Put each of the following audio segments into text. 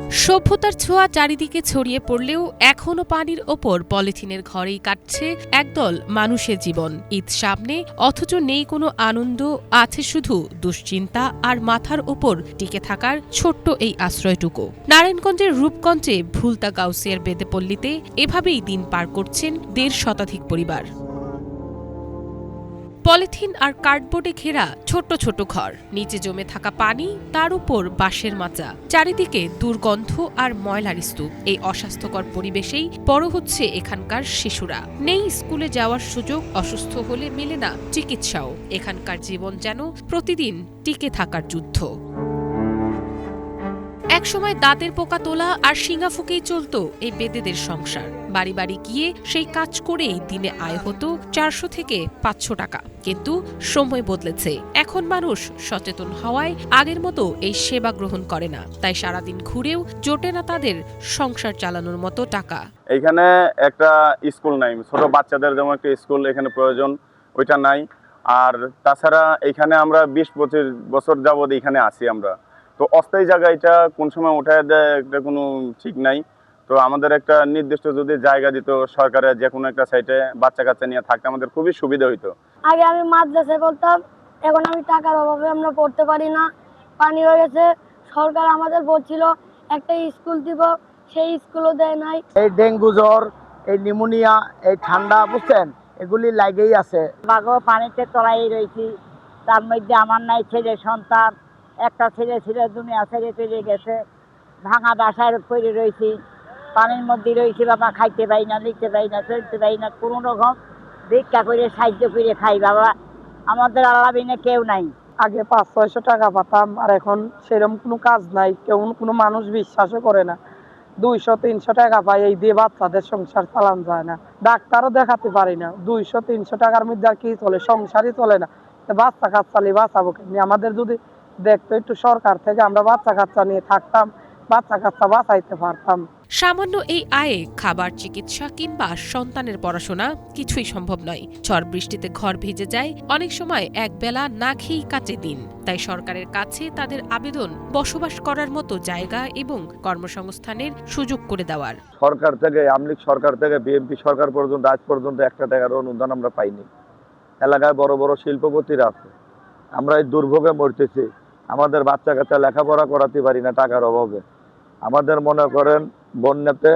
সভ্যতার ছোঁয়া চারিদিকে ছড়িয়ে পড়লেও এখনও পানির ওপর পলিথিনের ঘরেই কাটছে একদল মানুষের জীবন। ঈদ সামনে, অথচ নেই কোনো আনন্দ, আছে শুধু দুশ্চিন্তা আর মাথার ওপর টিকে থাকার ছোট্ট এই আশ্রয়টুকু। নারায়ণগঞ্জের রূপগঞ্জে ভুলতা গাউসিয়ার বেদেপল্লীতে এভাবেই দিন পার করছেন ১৫০ শতাধিক পরিবার। পলিথিন আর কার্ডবোর্ডে ঘেরা ছোট্ট ছোট ঘর, নিচে জমে থাকা পানি, তার উপর বাঁশের মাচা, চারিদিকে দুর্গন্ধ আর ময়লার স্তূপ। এই অস্বাস্থ্যকর পরিবেশেই বড় হচ্ছে এখানকার শিশুরা। নেই স্কুলে যাওয়ার সুযোগ, অসুস্থ হলে মেলে না চিকিৎসাও। এখানকার জীবন যেন প্রতিদিন টিকে থাকার যুদ্ধ। একসময় দাঁতের পোকা তোলা আর শিঙা ফুকেই চলত এই বেদেদের সংসার। বাড়ি বাড়ি গিয়ে সেই কাজ করেই দিনে আয় হতো ৪০০ থেকে ৫০০ টাকা। কিন্তু সময় বদলেছে, এখন মানুষ সচেতন হওয়ায় আগের মতো এই সেবা গ্রহণ করে না। তাই সারাদিন ঘুরেও জোটে না তাদের সংসার চালানোর মতো টাকা। এখানে একটা স্কুল নাই, ছোট বাচ্চাদের যেমন একটা স্কুল এখানে প্রয়োজন, ওইটা নাই। আর তাছাড়া এখানে আমরা ২০-২৫ বছর যাবৎ এখানে আছি আমরা। তো অস্থায়ী জায়গা এটা কোন সময় উঠায় দেয় একটা কোনো ঠিক নাই। তো আমাদের একটা নির্দিষ্ট যদি জায়গা দিত সরকারের, যে কোনো একটা সাইটে বাচ্চা কাচ্চা নিয়ে থাকতে আমাদের খুবই সুবিধা হইতো। আগে আমি মাদ্রাসায় পড়তাম, এখন আমি টাকার অভাবে আমরা পড়তে পারি না, পানি হয়ে গেছে। সরকার আমাদের বলছিল একটা স্কুল দিব, সেই স্কুলও দেয় নাই। এই ডেঙ্গু জ্বর, এই নিউমোনিয়া, এই ঠান্ডা, বুঝছেন, এগুলি লাগেই আছে। বাঘও পানিতে তলাই রয়েছি, তার মধ্যে আমার নাই ছেলে সন্তান, একটা ছেলে ছিল দুনিয়া ছেড়ে চলে গেছে, ভাঙা বাসায় পড়ে রয়েছি, পানির মধ্যে রয়েছি। বাবা খাইতে পারি না, লিখতে পারি না, চলতে পারি না, কোনো রকম ভিক্ষা করে সাহায্য করে খাই। বাবা আমাদের আল্লাহ বিনে কেউ নাই। আগে ৫০০-৬০০ টাকা পাতাম, আর এখন সেরকম কোনো কাজ নাই, কেউ কোনো মানুষ বিশ্বাসও করে না। ২০০-৩০০ টাকা পাই, এই দিয়ে বাচ্চাদের সংসার চালানো যায় না। ডাক্তারও দেখাতে পারি না। ২০০-৩০০ টাকার মধ্যে আর কি চলে, সংসারই চলে না। বাচ্চা কাচ্চা নিয়ে বাঁচাবো কেমনি? আমাদের যদি দেখতো একটু সরকার থেকে, আমরা বাচ্চা কাচ্চা নিয়ে থাকতাম, বাচ্চা কাচ্চা বাঁচাইতে পারতাম। সামান্য এই আয়ে খাবার, চিকিৎসা কিংবা সন্তানের পড়াশোনা কিছুই সম্ভব নয়। ঝড় বৃষ্টিতে ঘর ভিজে যায়, অনেক সময় একবেলা না খেয়েই কাটে দিন। তাই সরকারের কাছে তাদের আবেদন বসবাস করার মতো জায়গা এবং কর্মসংস্থানের সুযোগ করে দেওয়ার। সরকার থেকে, আওয়ামী লীগ সরকার থেকে বিএনপি সরকার পর্যন্ত আজ পর্যন্ত ১ টাকার অনুদান আমরা পাইনি। এলাকায় বড় বড় শিল্পপতিরা আছে, আমরা এই দুর্ভোগে মরতেছি। আমাদের বাচ্চা কাচ্চা লেখাপড়া করাতে পারি না টাকার অভাবে। আমাদের মনে করেন বন্যাতে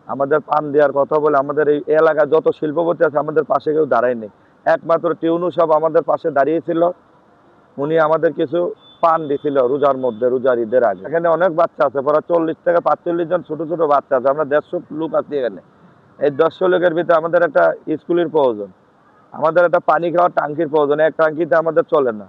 আমাদের পান দেওয়ার কথা বলে আমাদের এই এলাকায় যত শিল্পপতি আছে আমাদের পাশে কেউ দাঁড়ায়নি। একমাত্র টিউনু সব আমাদের পাশে দাঁড়িয়েছিল, উনি আমাদের কিছু পান দিছিল রোজার মধ্যে, রোজার ঈদের আগে। এখানে অনেক বাচ্চা আছে, প্রায় ৪০ থেকে ৪৫ জন ছোট ছোট বাচ্চা আছে। আমরা ১৫০ লোক আছি এখানে। এই ১০০ লোকের ভিতরে আমাদের একটা স্কুলের প্রয়োজন, আমাদের একটা পানি খাওয়ার ট্যাঙ্কির প্রয়োজন। এক ট্যাঙ্কিতে আমাদের চলে না।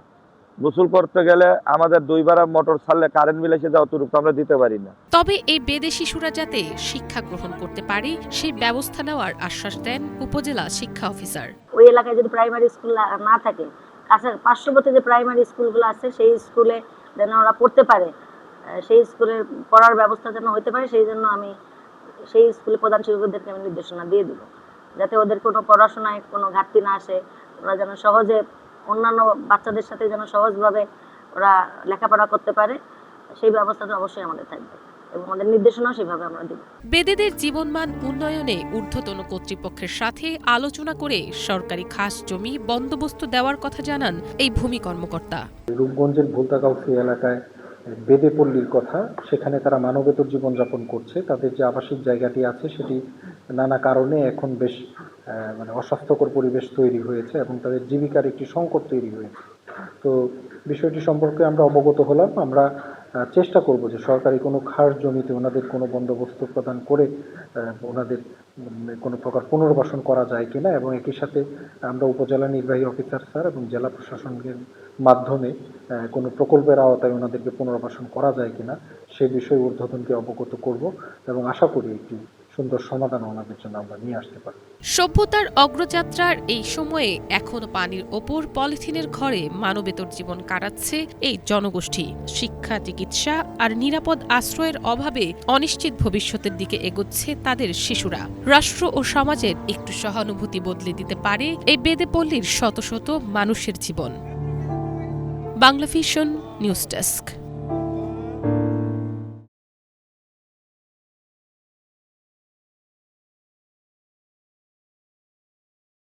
গোসল করতে গেলে আমাদের ২ বার মোটর ছাড়লে কারেন্ট বিল এসে যাওয়া অতটুকু আমরা দিতে পারি না। তবে এই বেদে শিশুরা যাতে শিক্ষা গ্রহণ করতে পারে সেই ব্যবস্থা নেওয়ার আশ্বাস দেন উপজেলা শিক্ষা অফিসার। ওই এলাকায় যদি প্রাইমারি স্কুল না থাকে, কাছের পার্শ্ববর্তী যে প্রাইমারি স্কুলগুলো আছে সেই স্কুলে যেন ওরা পড়তে পারে, সেই স্কুলে পড়ার ব্যবস্থা যেন হতে পারে, সেই জন্য আমি সেই স্কুলে প্রধান শিক্ষকদেরকে আমি নির্দেশনা দিয়ে দিব, যাতে ওদের কোনো পড়াশোনায় কোনো ঘাটতি না আসে, ওরা যেন সহজে অন্যান্য বাচ্চাদের সাথে যেন সহজভাবে ওরা লেখাপড়া করতে পারে, সেই ব্যবস্থাটা অবশ্যই আমাদের থাকবে এবং আমাদের নির্দেশনাও সেভাবে আমরা দিব। বেদেদের জীবনমান উন্নয়নে ঊর্ধ্বতন কর্তৃপক্ষের সাথে আলোচনা করে সরকারি খাস জমি বন্দোবস্ত দেওয়ার কথা জানান এই ভূমি কর্মকর্তা। রূপগঞ্জের ভুলতা গাউসিয়া এলাকায় বেদেপল্লীর কথা, সেখানে তারা মানবেতর জীবনযাপন করছে। তাদের যে আবাসিক জায়গাটি আছে সেটি নানা কারণে এখন বেশ অস্বাস্থ্যকর পরিবেশ তৈরি হয়েছে এবং তাদের জীবিকার একটি সংকট তৈরি হয়েছে। তো বিষয়টি সম্পর্কে আমরা অবগত হলাম। আমরা চেষ্টা করব যে সরকারি কোনো খাস জমিতে ওনাদের কোনো বন্দোবস্ত প্রদান করে ওনাদের কোনো প্রকার পুনর্বাসন করা যায় কিনা, এবং একই সাথে আমরা উপজেলা নির্বাহী অফিসার স্যার এবং জেলা প্রশাসনের মাধ্যমে কোনো প্রকল্পের আওতায় ওনাদেরকে পুনর্বাসন করা যায় কিনা সে বিষয়ে ঊর্ধ্বতনকে অবগত করব এবং আশা করি একটি সুন্দর সমাধান ওনাদের জন্য আমরা নিয়ে আসতে পারি। সভ্যতার অগ্রযাত্রার এই সময়ে এখনো পানির ওপর পলিথিনের ঘরে মানবেতর জীবন কাটাচ্ছে এই জনগোষ্ঠী। শিক্ষা, চিকিৎসা আর নিরাপদ আশ্রয়ের অভাবে অনিশ্চিত ভবিষ্যতের দিকে এগোচ্ছে তাদের শিশুরা। রাষ্ট্র ও সমাজের একটু সহানুভূতি বদলে দিতে পারে এই বেদেপল্লীর শত শত মানুষের জীবন। Bangla vision news desk.